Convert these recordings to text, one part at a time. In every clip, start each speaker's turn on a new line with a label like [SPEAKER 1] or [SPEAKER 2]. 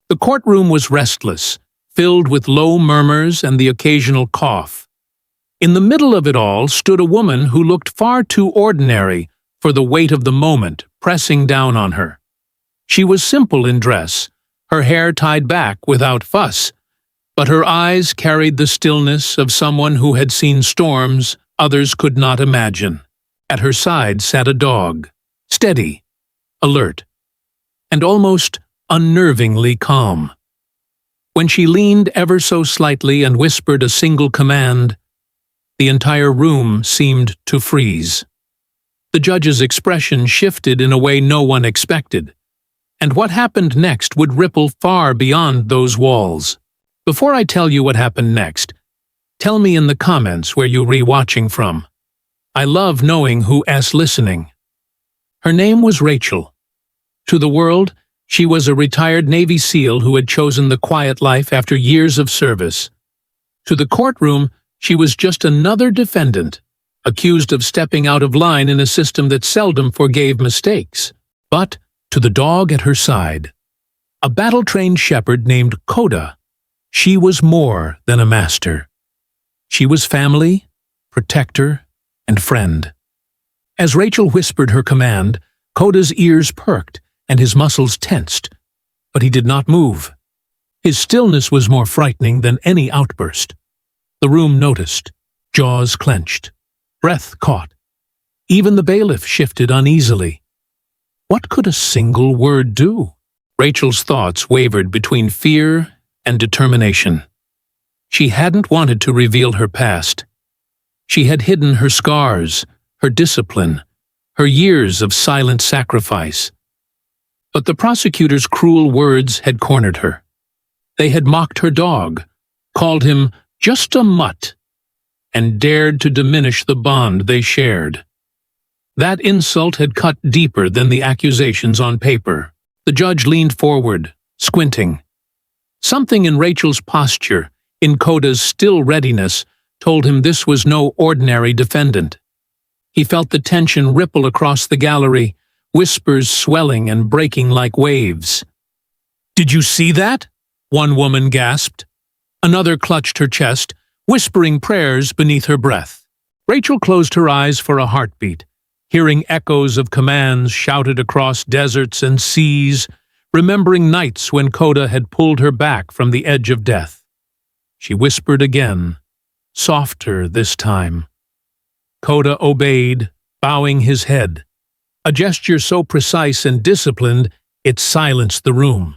[SPEAKER 1] The courtroom was restless, filled with low murmurs and the occasional cough. In the middle of it all stood a woman who looked far too ordinary for the weight of the moment pressing down on her. She was simple in dress, her hair tied back without fuss, but her eyes carried the stillness of someone who had seen storms others could not imagine. At her side sat a dog, steady, alert, and almost unnervingly calm. When she leaned ever so slightly and whispered a single command, the entire room seemed to freeze. The judge's expression shifted in a way no one expected, and what happened next would ripple far beyond those walls. Before I tell you what happened next, tell me in the comments where you're rewatching from. I love knowing who's listening. Her name was Rachel. To the world, she was a retired Navy SEAL who had chosen the quiet life after years of service. To the courtroom, she was just another defendant, accused of stepping out of line in a system that seldom forgave mistakes. But to the dog at her side, a battle-trained shepherd named Coda, she was more than a master. She was family, protector, and friend. As Rachel whispered her command, Coda's ears perked and his muscles tensed, but he did not move. His stillness was more frightening than any outburst. The room noticed, jaws clenched, breath caught. Even the bailiff shifted uneasily. What could a single word do? Rachel's thoughts wavered between fear and determination. She hadn't wanted to reveal her past. She had hidden her scars, her discipline, her years of silent sacrifice. But the prosecutor's cruel words had cornered her. They had mocked her dog, called him just a mutt, and dared to diminish the bond they shared. That insult had cut deeper than the accusations on paper. The judge leaned forward, squinting. Something in Rachel's posture, in Coda's still readiness, told him this was no ordinary defendant. He felt the tension ripple across the gallery, whispers swelling and breaking like waves. "Did you see that?" one woman gasped. Another clutched her chest, whispering prayers beneath her breath. Rachel closed her eyes for a heartbeat, hearing echoes of commands shouted across deserts and seas, remembering nights when Coda had pulled her back from the edge of death. She whispered again, softer this time. Coda obeyed, bowing his head, a gesture so precise and disciplined it silenced the room.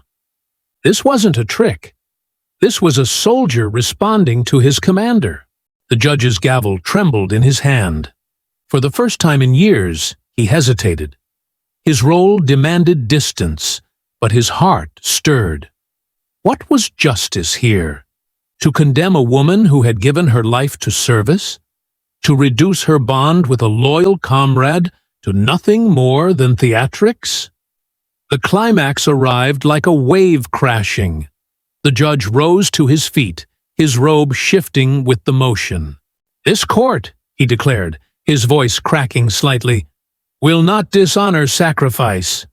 [SPEAKER 1] This wasn't a trick. This was a soldier responding to his commander. The judge's gavel trembled in his hand. For the first time in years, he hesitated. His role demanded distance, but his heart stirred. What was justice here? To condemn a woman who had given her life to service? To reduce her bond with a loyal comrade to nothing more than theatrics? The climax arrived like a wave crashing. The judge rose to his feet, his robe shifting with the motion. "This court," he declared, his voice cracking slightly, "will not dishonor sacrifice."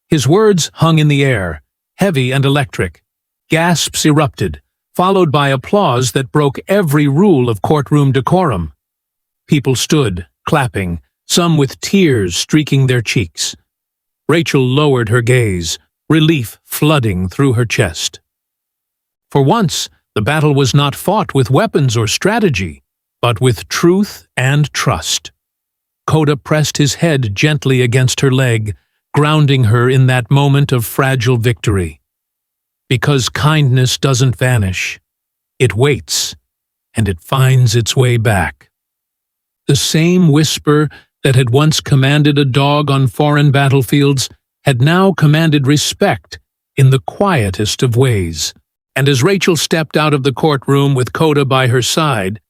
[SPEAKER 1] His words hung in the air, heavy and electric. Gasps erupted, followed by applause that broke every rule of courtroom decorum. People stood, clapping, some with tears streaking their cheeks. Rachel lowered her gaze, relief flooding through her chest. For once, the battle was not fought with weapons or strategy, but with truth and trust. Coda pressed his head gently against her leg, grounding her in that moment of fragile victory. Because kindness doesn't vanish. It waits, and it finds its way back. The same whisper that had once commanded a dog on foreign battlefields had now commanded respect in the quietest of ways. And as Rachel stepped out of the courtroom with Coda by her side,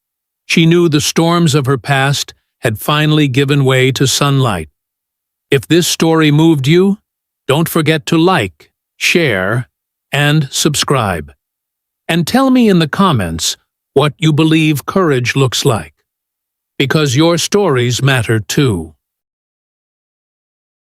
[SPEAKER 1] she knew the storms of her past had finally given way to sunlight. If this story moved you, don't forget to like, share, and subscribe. And tell me in the comments what you believe courage looks like. Because your stories matter too.